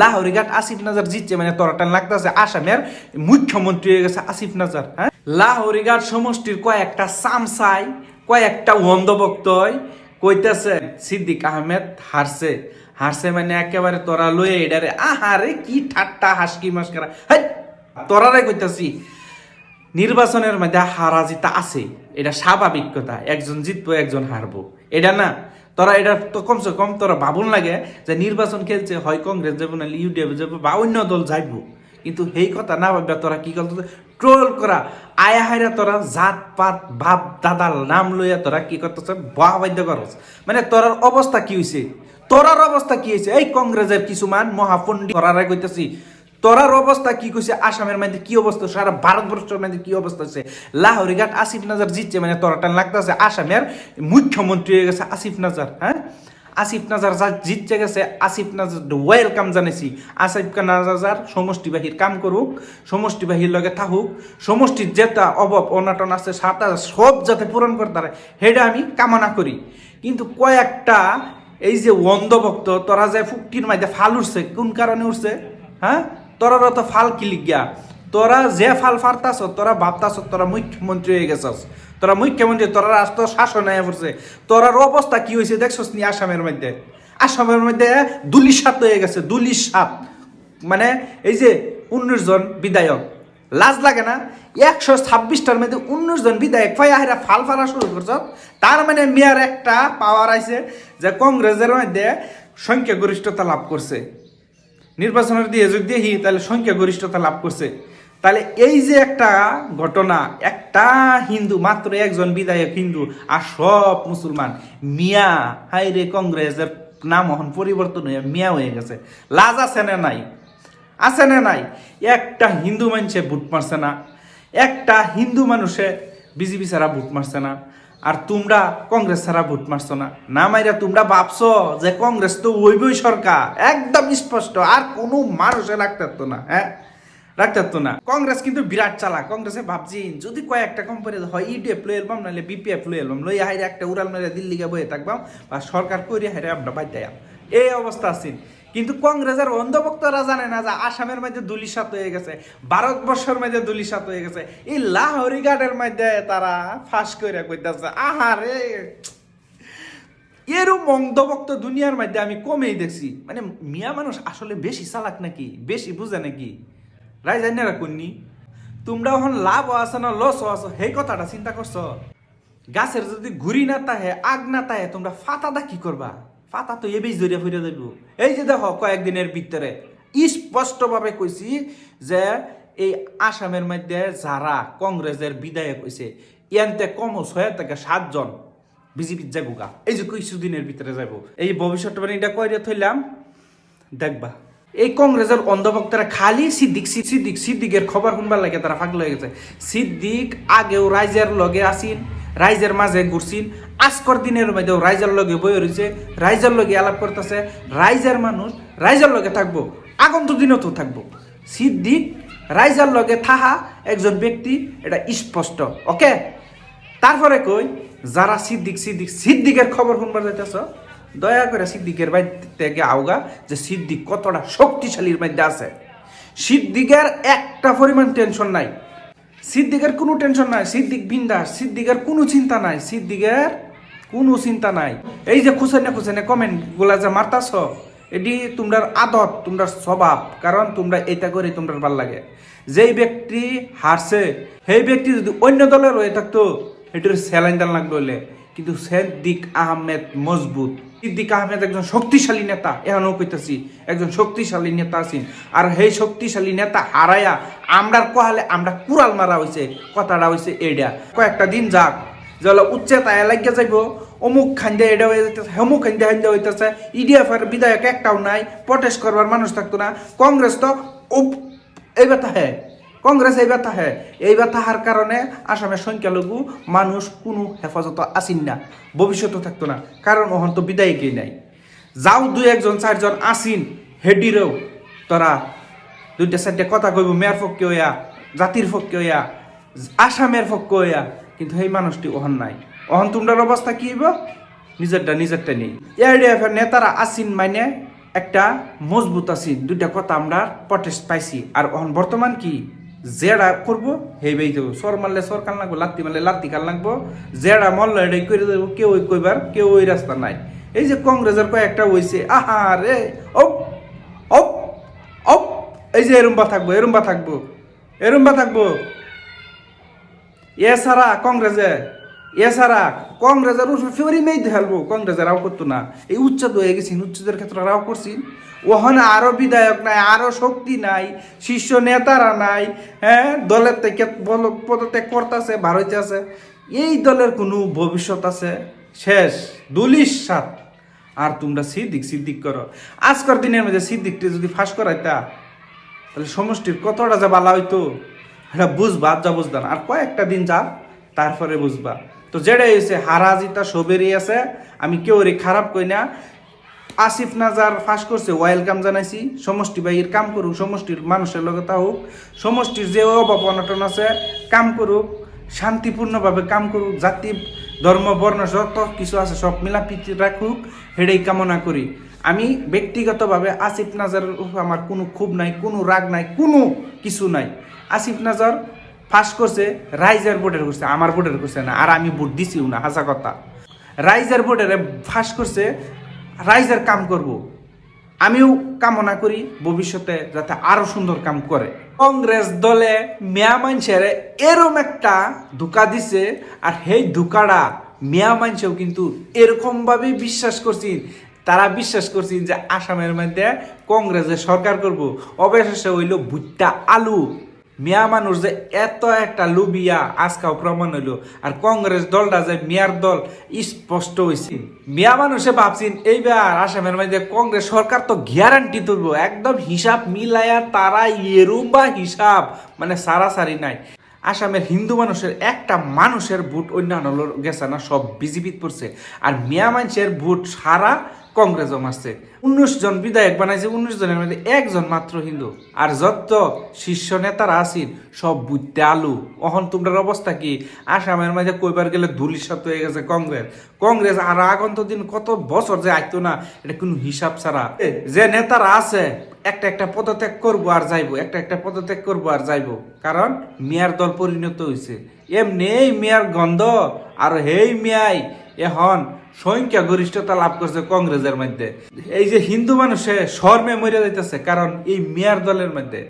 লাহোরিঘাট আসিফ নাজার জিতছে মানে তোরাটান লাগতেছে আসামের মুখ্যমন্ত্রী হয়ে গেছে আসিফ নাজার। হ্যাঁ, লাহোরিঘাট সমষ্টির কয়েকটা সামসাই কয়েকটা অন্ধভক্তই কইতেছে সিদ্দিক আহমেদ হারছে হারছে মানে একেবারে তোরা লয়ে এডারে আহারে কি ঠাট্টা হাসকি মাস্কারা। হ্যাঁ, তোরারে কইতাছি নির্বাচনের মধ্যে হারা জিতা আছে, এটা স্বাভাবিক কথা। একজন জিতবো একজন হারবো, এটা না তোরা এটা তো কমসে কম তোরা ভাবুন লাগে যে নির্বাচন খেলছে হয় কংগ্রেস যাবো না ইউডিএফ যাবো বা অন্য দল যাইবো, কিন্তু এই কথা না ভাববে তোরা কি করতে ট্রোল করা আয়া হাইরা তোরা জাত পাত বাপ দাদার নাম লইয়া তোরা কি করতেছে বাধ্য করস। মানে তোরার অবস্থা কি হয়েছে, তোরার অবস্থা কি হয়েছে? এই কংগ্রেসের কিছুমান মহাপন্ডিত তোরারাই কইতেছি তোরার অবস্থা কি কইছে, আসামের মধ্যে কি অবস্থা, সারা ভারতবর্ষের মধ্যে কি অবস্থা হচ্ছে। লাহোরিঘাট আসিফ নাজার জিতছে মানে তোরাটা লাগতেছে আসামের মুখ্যমন্ত্রী হয়ে গেছে আসিফ নাজার। হ্যাঁ, আসিফ নাজার যা জিততে গেছে, আসিফ নাজার ওয়েলকাম জানাইছি। আসিফ নাজার সমষ্টিবাহীর কাম করুক, সমষ্টিবাহীর লগে থাকুক, সমষ্টির যেটা অভাব অনাটন আছে সাতা সব যাতে পূরণ করতে পারে সেটা আমি কামনা করি। কিন্তু কয়েকটা এই যে অন্ধভক্ত তোরা যে ফুকটির মধ্যে ফাল উঠছে, কোন কারণে উঠছে? হ্যাঁ, তোরা তো ফাল কি লিখিয়া তোরা যে ফাল ফারতাস তোরা ভাবতাস তোরা মুখ্যমন্ত্রী হয়ে গেছস, তোরা মুখ্যমন্ত্রী, তোরা রাষ্ট্র শাসন হয়ে পড়ছে। তোরার অবস্থা কি হয়েছে দেখছস নি? আসামের মধ্যে দুলিশাত হয়ে গেছে, দুলিশাত। মানে এই যে 19 জন বিধায়ক, লাজ লাগে না? 126টার মধ্যে 19 জন বিধায়ক ফাইয়া ফাল ফারা শুরু করছ। তার মানে মেয়ার একটা পাওয়ার আইছে যে কংগ্রেসের মধ্যে সংখ্যাগরিষ্ঠতা লাভ করছে, নির্বাচনের দিয়ে যদি দেখি তাহলে সংখ্যাগরিষ্ঠতা লাভ করছে। তাহলে এই যে একটা ঘটনা, একটা হিন্দু, মাত্র একজন বিধায়ক হিন্দু আর সব মুসলমান, মিয়া হাই রে কংগ্রেসের নাম এখন পরিবর্তন হয়ে মিয়া হয়ে গেছে। লাজ আছে না নাই? আছে না নাই? একটা হিন্দু মানুষে ভোট মারছে না, একটা হিন্দু মানুষে বিজেপি ছাড়া ভোট মারছে না, আর তোমরা কংগ্রেস ছাড়া ভোট মারছো না। না মাইরা তোমরা ভাবছো যে কংগ্রেস তো ওইবই সরকার, একদম স্পষ্ট, আর কোনো মানুষে রাখতে পারতো না। হ্যাঁ, রাখতে পারতো না। কংগ্রেস কিন্তু বিরাট চালা। কংগ্রেসে ভাবছি যদি কয়েকটা কোম্পানি হয় ইউডিএফ লই এলবাম নাহলে বিপিএফ লই এলবাম, লই হাইরে একটা উড়াল মেরে দিল্লিকে বয়ে থাকবাম বা সরকার করি হাইরে আমরা বাদ দেয়, এই অবস্থা আছে। কিন্তু কংগ্রেসের অন্ধভক্তরা জানে না যে আসামের মধ্যে দুলিশাত হয়ে গেছে, ভারতবর্ষের মধ্যে দুলিশাত হয়ে গেছে। এই লাহোরিঘাটের মধ্যে তারা ফাঁস করে কইতাছে আহারে। এরম অন্ধভক্ত দুনিয়ার মধ্যে আমি কমেই দেখছি। মানে মিয়া মানুষ আসলে বেশি চালাক নাকি, বেশি বুঝে নাকি? রাইজাইনারা কন্যি তোমরা এখন লাভ আছে না লস আছো সেই কথাটা চিন্তা করছো? গাছের যদি ঘুরি না তাহে আগ না তাহে তোমরা ফাতাটা কি করবা? ফাতা তো এবেই জড়িয়ে ফিরে যাইব। এই যে দেখো কয়েকদিনের ভিতরে স্পষ্টভাবে কইছি যে এই আসামের মধ্যে যারা কংগ্রেসের বিধায়ক হয়েছে ইয়ান্তে কম 6 থেকে 7 জন বিজেপির যাবো গা। এই যে কিছুদিনের ভিতরে যাবো, এই ভবিষ্যৎবাণীটা কইরে থইলাম, দেখবা। এই কংগ্রেসের অন্ধভক্তরা খালি সিদ্দিকের খবর শুনবার লাগে তারা পাগল হয়ে গেছে। সিদ্দিক আগেও রাইজের লগে আসিন, রাইজের মাঝে ঘুরছিন, আজকর দিনের মধ্যেও রাইজের লগে বই রয়েছে, রাইজের লগে আলাপ করতেছে। রাইজের মানুষ রাইজের লগে থাকবো, আগন্ত দিনও তো থাকবো। সিদ্দিক রাইজের লগে থাহা একজন ব্যক্তি, এটা স্পষ্ট। ওকে, তারপরে কই যারা সিদ্দিকের খবর শুনবার যাইতেছ, দয়া করে সিদ্দিকের বাড়িতে আওগা যে সিদ্দিক কতটা শক্তিশালীর মধ্যে আছে। সিদ্দিকের একটা পরিমাণ টেনশন নাই, সিদ্দিকের কোনো টেনশন নাই, সিদ্দিক বিন্দাস, সিদ্দিকের কোনো চিন্তা নাই, সিদ্দিকের কোনো চিন্তা নাই। এই যে খুশানে কমেন্ট গুলা যে মারতাছ, এটি তোমরার আদত, তোমরার স্বভাব, কারণ তোমরা এটা করে তোমরা ভাল লাগে। যেই ব্যক্তি হারছে সেই ব্যক্তি যদি অন্য দলের হয়ে থাকতো এটির স্যালাইন দান লাগলো হলে, কিন্তু সিদ্দিক আহমেদ মজবুত। সিদ্দিক আহমেদ একজন শক্তিশালী নেতা, এখনও কইতেছি একজন শক্তিশালী নেতা আছেন। আর সেই শক্তিশালী নেতা হারাইয়া আমরা কহালে আমরা কুড়াল মারা হয়েছে, কথাটা হয়েছে এইটা। কয়েকটা দিন যাক যেগুলো উচ্চতায় লাগিয়ে যাইব, অমুক খান্দে এটা হয়ে যেতেছে, অমুক খান্দে হান্দে হইতেছে। ইডিএফের বিধায়ক একটাও নাই, প্রটেস্ট করবার মানুষ থাকতো না। কংগ্রেস তো এই ব্যথা হ্যাঁ, কংগ্রেস এই ব্যথা হ্যাঁ, এই ব্যথার কারণে আসামের সংখ্যালঘু মানুষ কোনো হেফাজত আসিন না, ভবিষ্যতে থাকতো না, কারণ ওখান তো বিদায়কেই নাই। যাও 2-1 4 জন আসিন হেডিরেও তোরা 2-4 কথা কইব মেয়ের পক্ষে হইয়া, জাতির পক্ষে হইয়া, আসামের পক্ষে হইয়া, কিন্তু সেই মানুষটি ওহন নাই। ওহন তোমরার অবস্থা কি হইব? নিজেরটা নেই। এআইডিএফ এর নেতারা আসিন মানে একটা মজবুত আছি, দুইটা কথা আমরা প্রটেস্ট পাইছি। আর বর্তমান কি যেটা করবো হেবেই দেবো, সর মারলে সর কাল লাগবো, লাত্তি মারলে লাত্তি কাল লাগবো, যেটা মরল এটাই করে দেবো, কেউ ওই কইবার কেউ ওই রাস্তা নাই। এই যে কংগ্রেসের কয়েকটা হইছে, আহা রে ও ও ও, এই যে এরম্বা থাকবো এরম্বা থাকবো এরম্বা থাকবো। এছাড়া কংগ্রেসের ফেভারি মেয়ে খেলবো, কংগ্রেসের রাও করতো না। এই উচ্ছেদ হয়ে গেছি, উচ্ছেদের ক্ষেত্রে রাও করছি। ওখানে আরো বিধায়ক নাই, আরো শক্তি নাই, শীর্ষ নেতারা নাই, হ্যাঁ দলের থেকে পদত্যাগ করতেছে, ভারতে আছে। এই দলের কোনো ভবিষ্যৎ আছে? শেষ, দুলিশ সাত। আর তোমরা সিদ্দিক করো। আজকের দিনের মধ্যে সিদ্দিকটা যদি ফাঁস করাইতা তাহলে সমষ্টির কতটা যা বালা হইতো এটা বুঝবা, যা বুঝবা না। আর কয়েকটা দিন যা, তারপরে বুঝবা। তো যেটাই হয়েছে হারা জিতা সবেরই আছে, আমি কেউ খারাপ কই না। আসিফ নাজার ফাঁস করছে, ওয়েলকাম জানাইছি। সমষ্টি ভাইয়ের কাম করুক, সমষ্টির মানুষের লগে তা হোক, সমষ্টির যে অভাব অনটন আছে কাম করুক, শান্তিপূর্ণভাবে কাম করুক, জাতি ধর্ম বর্ণ যত কিছু আছে সব মিলাপিতি রাখুক, সেটাই কামনা করি। আমি ব্যক্তিগতভাবে আসিফ নাজারের আমার কোনো ক্ষোভ নাই, কোনো রাগ নাই, কোনো কিছু নাই। আসিফ নাজার ফাঁস করছে রাইজার বোর্ডের করছে, আমার বোর্ডের করছে না। আর আমি ভোট দিছিও না, হাসা কথা। রাইজার বোর্ডের ফাঁস করছে, রাইজার কাম করব। আমিও কামনা করি ভবিষ্যতে যাতে আরো সুন্দর কাম করে। কংগ্রেস দলে মেয়া মানুষের এরম একটা ধোকা দিছে, আর সেই ধোকাটা মেয়া মানুষেও কিন্তু এরকম ভাবে বিশ্বাস করছি। তারা বিশ্বাস করছি যে আসামের মধ্যে কংগ্রেসের সরকার করব, অবশেষে হইল ভুট্টা আলু। মিয়া মানুষ যে এত একটা লুবিয়া আজকাও প্রমাণ হইল। আর কংগ্রেস দলটা যে মিয়ার দল স্পষ্ট হয়েছে। মিয়া মানুষে ভাবছেন এইবার আসামের মধ্যে কংগ্রেস সরকার তো গ্যারান্টি তুলব, একদম হিসাব মিলাইয়া তারা এরুম্বা হিসাব, মানে সারাসারি নাই। আসামের হিন্দু মানুষের একটা মানুষের ভোট অন্যান্য গেছে না, সব বিজেপিত পড়ছে। আর মিয়া মানুষের ভোট সারা কংগ্রেসও মারছে। 19 জন বিধায়ক বানাইছে, 19 জনের মধ্যে একজন মাত্র হিন্দু। আর যত শীর্ষ নেতারা আছেন সব বুঝতে আলু। এখন তোমরা অবস্থা কি? আসামের মধ্যে কইবার গেলে ধুলিসাত হয়ে গেছে কংগ্রেস। আর আগন্ত দিন কত বছর যে আইতো না, এটা কোনো হিসাব ছাড়া। যে নেতারা আছে একটা পদত্যাগ করবো আর যাইবো, একটা পদত্যাগ করবো আর যাইবো, কারণ মিয়ার দল পরিণত হয়েছে। এমনি মিয়ার গন্ধ, আর হেই মিয়াই এখন সংখ্যা গরিষ্ঠতা লাভ করছে কংগ্রেসের মধ্যে। এই যে হিন্দু মানুষে শর্মে মরে যাইতেছে, কারণ এই মিয়ার দলের মধ্যে।